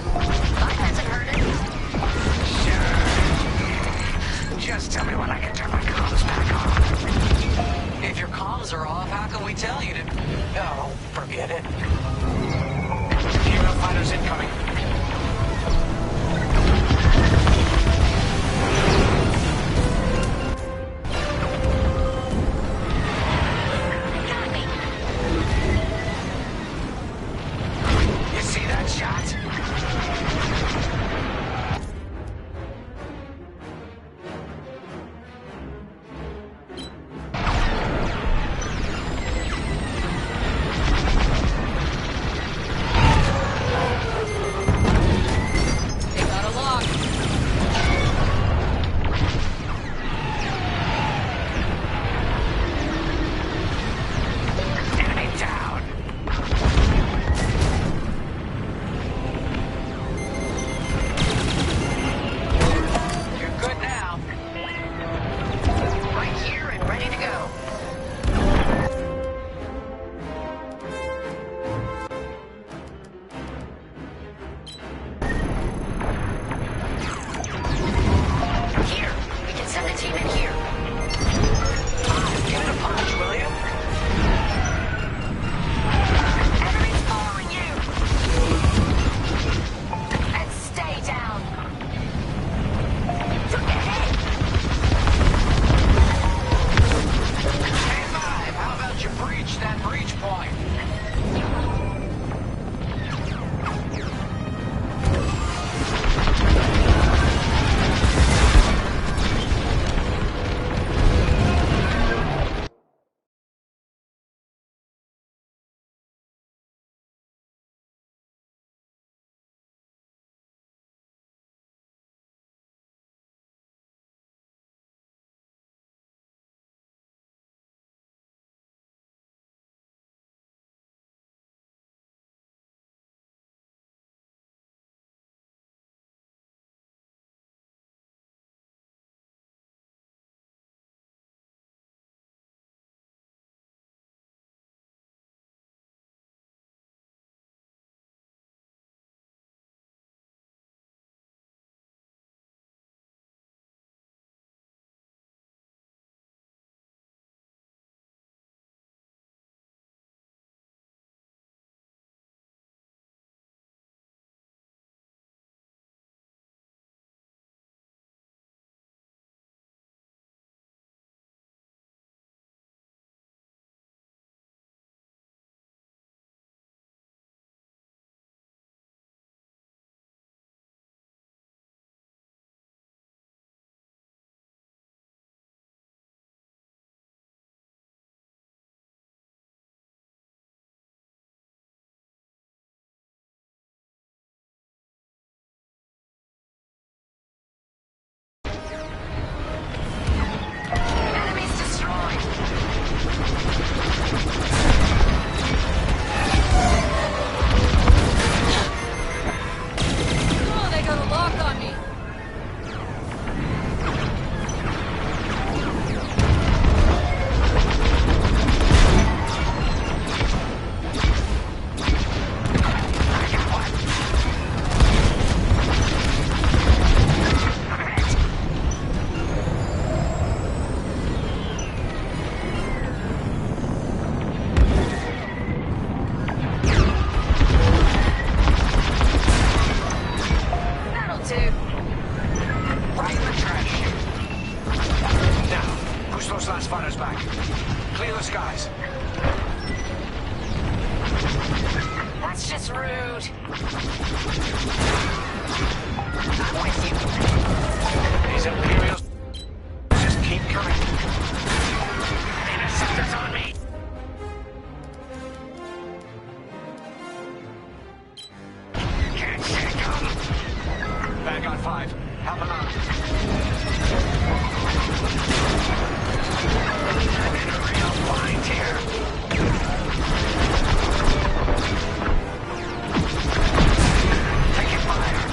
5. Help him out. I'm in a real bind here. Taking fire.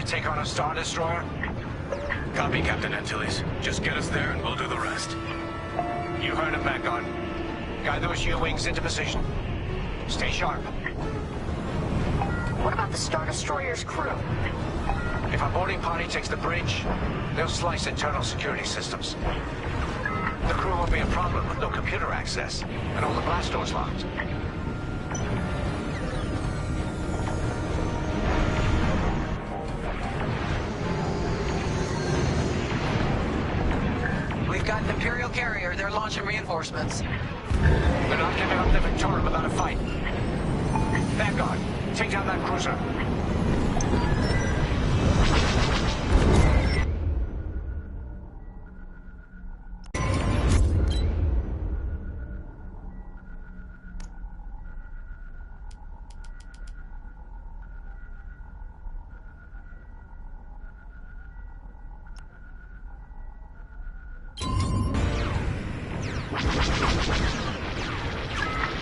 take on a Star Destroyer? Copy, Captain Antilles. Just get us there and we'll do the rest. You heard him, Vanguard. Guide those U-wings into position. Stay sharp. What about the Star Destroyer's crew? If our boarding party takes the bridge, they'll slice internal security systems. The crew won't be a problem with no computer access, and all the blast doors locked. We've got an Imperial carrier. They're launching reinforcements. They're not giving up the Victoria without a fight. Vanguard, take down that cruiser.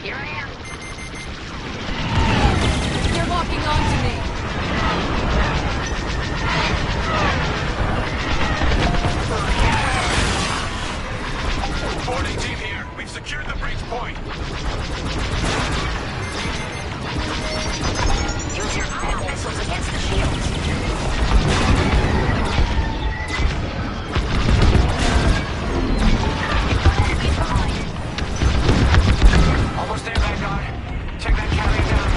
Here I am. You're locking onto me. Boarding team here. We've secured the breach point. Use your ion missiles against the shields. Enemies behind. Almost there, Vanguard. Take that carrier down.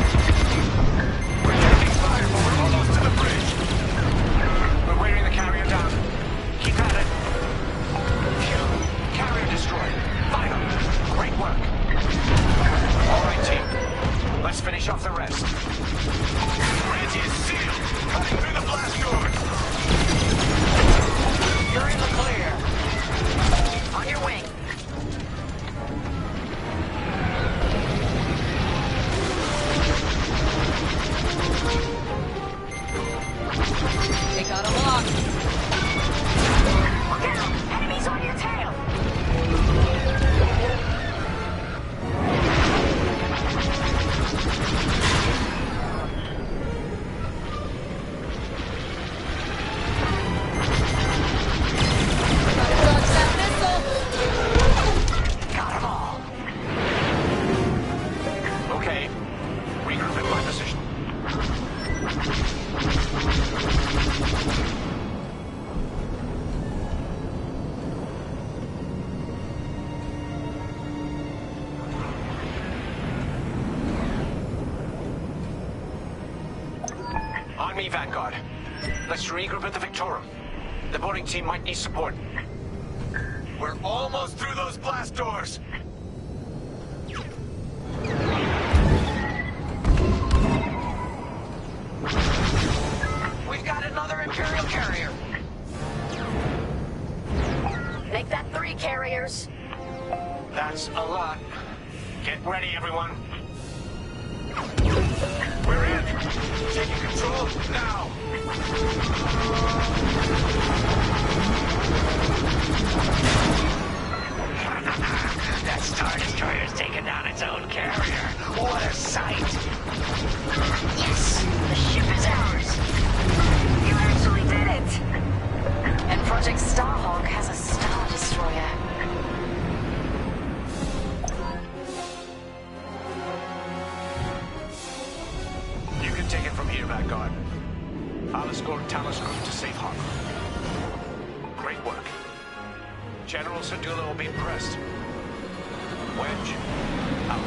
We're taking fire, but we're almost to the bridge. We're wearing the carrier down. Keep at it. Phew. Carrier destroyed. Final. Great work. All right, team. Let's finish off the rest. Bridge is sealed. Cutting through the blast doors. You're in the clear. On your wing. They got a lock. Look out! Enemies on your tail! Dodge that missile. Got them all. Okay. Regroup in my position. On me, Vanguard. Let's regroup at the Victorum. The boarding team might need support. We're almost through those blast doors. We've got another Imperial carrier. Make that 3 carriers. That's a lot. Get ready, everyone. We're in. Taking control now. That Star Destroyer's taken down its own carrier. What a sight. Yes! The ship is ours! You actually did it! And Project Starhawk has a Star Destroyer. You can take it from here, Vanguard. I'll escort Talos Group to safe harbor. Great work. General Sedula will be impressed. Wedge, out.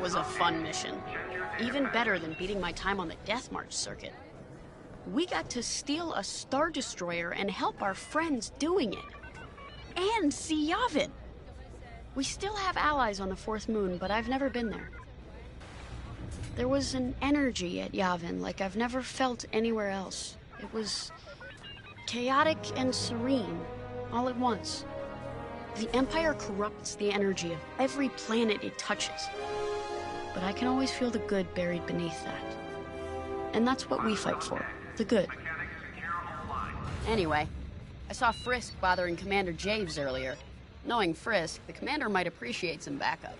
was a fun mission. Even better than beating my time on the Death March circuit. We got to steal a Star Destroyer and help our friends doing it. And see Yavin. We still have allies on the fourth moon, but I've never been there. There was an energy at Yavin like I've never felt anywhere else. It was chaotic and serene, all at once. The Empire corrupts the energy of every planet it touches. But I can always feel the good buried beneath that. And that's what we fight for, the good. Anyway, I saw Frisk bothering Commander Javes earlier. Knowing Frisk, the commander might appreciate some backup.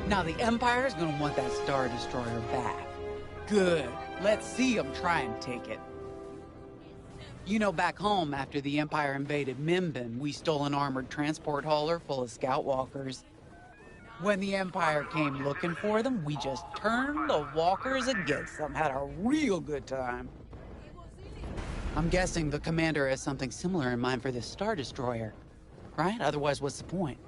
Now the Empire's gonna want that Star Destroyer back. Good. Let's see them try and take it. You know, back home, after the Empire invaded Mimbin, we stole an armored transport hauler full of scout walkers. When the Empire came looking for them, we just turned the walkers against them. Had a real good time. I'm guessing the commander has something similar in mind for this Star Destroyer, right? Otherwise, what's the point?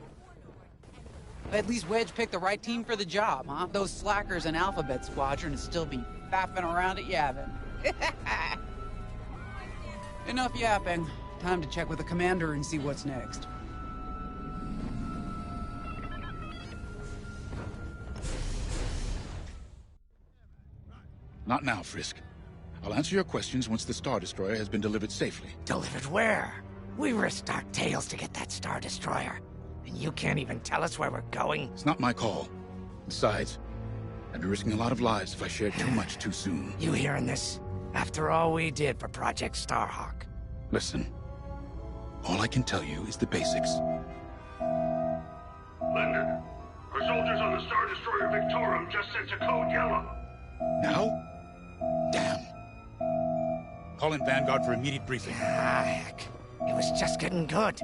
At least Wedge picked the right team for the job, huh? Those slackers in Alphabet Squadron would still be faffing around at Yavin. Enough yapping. Time to check with the commander and see what's next. Not now, Frisk. I'll answer your questions once the Star Destroyer has been delivered safely. Delivered where? We risked our tails to get that Star Destroyer. And you can't even tell us where we're going? It's not my call. Besides, I'd be risking a lot of lives if I shared too much too soon. You hearing this? After all we did for Project Starhawk. Listen, all I can tell you is the basics. Leonard, our soldiers on the Star Destroyer Victorum just sent a code yellow. Now? Damn. Call in Vanguard for immediate briefing. Ah, heck. It was just getting good.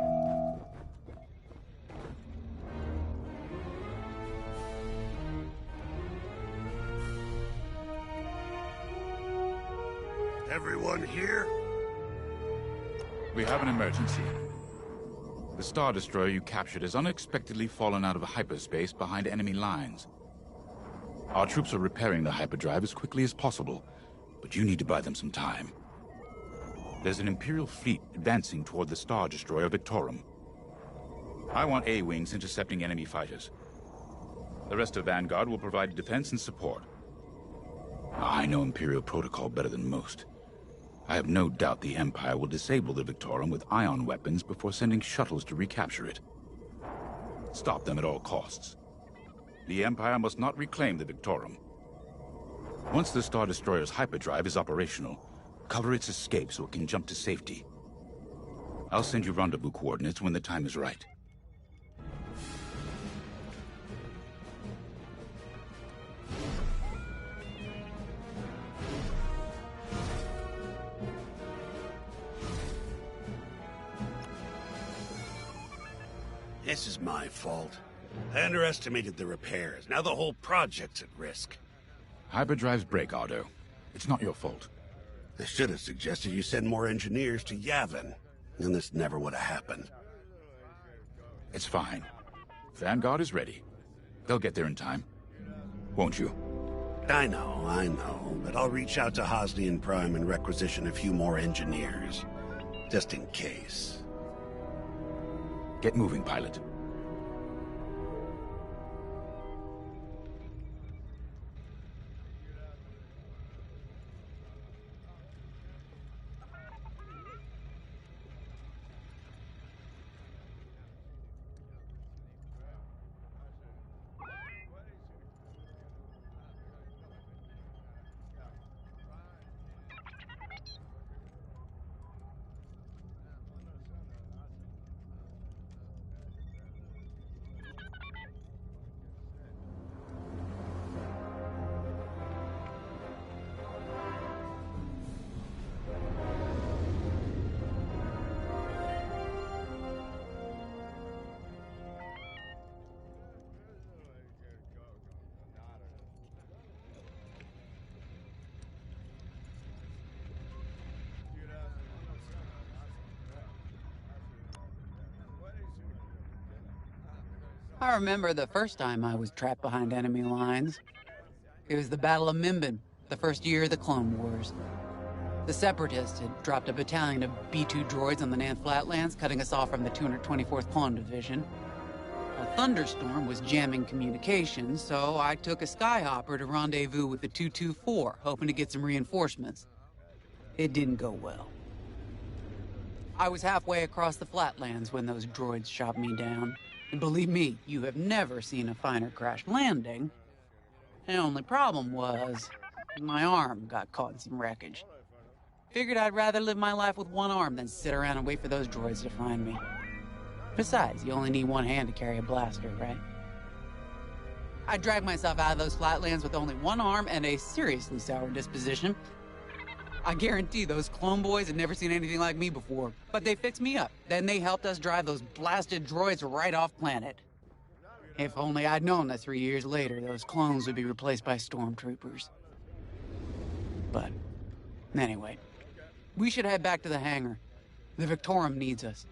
Everyone here? We have an emergency. The Star Destroyer you captured has unexpectedly fallen out of hyperspace behind enemy lines. Our troops are repairing the hyperdrive as quickly as possible, but you need to buy them some time. There's an Imperial fleet advancing toward the Star Destroyer Victorum. I want A-Wings intercepting enemy fighters. The rest of Vanguard will provide defense and support. I know Imperial protocol better than most. I have no doubt the Empire will disable the Victorum with ion weapons before sending shuttles to recapture it. Stop them at all costs. The Empire must not reclaim the Victorum. Once the Star Destroyer's hyperdrive is operational, cover its escape so it can jump to safety. I'll send you rendezvous coordinates when the time is right. This is my fault. I underestimated the repairs. Now the whole project's at risk. Hyperdrives break, Otto. It's not your fault. I should have suggested you send more engineers to Yavin. Then this never would have happened. It's fine. Vanguard is ready. They'll get there in time. Won't you? I know. But I'll reach out to Hosnian Prime and requisition a few more engineers. Just in case. Get moving, pilot. I remember the first time I was trapped behind enemy lines. It was the Battle of Mimbin, the first year of the Clone Wars. The Separatists had dropped a battalion of B-2 droids on the Nan Flatlands, cutting us off from the 224th Clone Division. A thunderstorm was jamming communications, so I took a skyhopper to rendezvous with the 224, hoping to get some reinforcements. It didn't go well. I was halfway across the Flatlands when those droids shot me down. And believe me, you have never seen a finer crash landing. The only problem was, my arm got caught in some wreckage. Figured I'd rather live my life with one arm than sit around and wait for those droids to find me. Besides, you only need one hand to carry a blaster, right? I dragged myself out of those flatlands with only one arm and a seriously sour disposition. I guarantee those clone boys had never seen anything like me before, but they fixed me up. Then they helped us drive those blasted droids right off planet. If only I'd known that 3 years later, those clones would be replaced by stormtroopers. But, anyway, we should head back to the hangar. The Victorum needs us.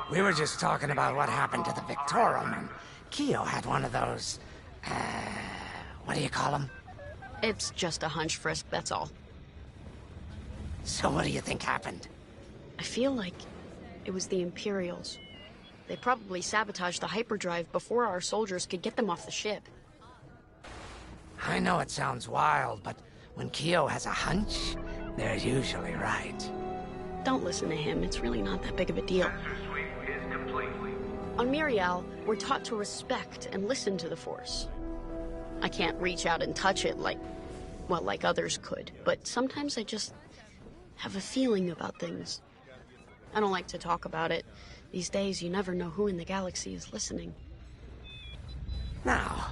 We were just talking about what happened to the Victorum, and Keo had one of those, what do you call them? It's just a hunch, Frisk, that's all. So what do you think happened? I feel like it was the Imperials. They probably sabotaged the hyperdrive before our soldiers could get them off the ship. I know it sounds wild, but when Keo has a hunch, they're usually right. Don't listen to him, it's really not that big of a deal. On Miriel, we're taught to respect and listen to the Force. I can't reach out and touch it like others could, but sometimes I just have a feeling about things. I don't like to talk about it. These days, you never know who in the galaxy is listening. Now,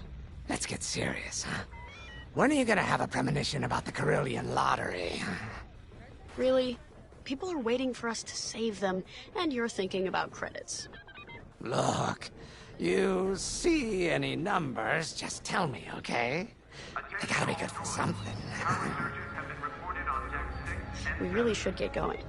let's get serious, huh? When are you gonna have a premonition about the Carillion lottery? Really? People are waiting for us to save them, and you're thinking about credits. Look, you see any numbers, just tell me, okay? They gotta be good for something. We really should get going.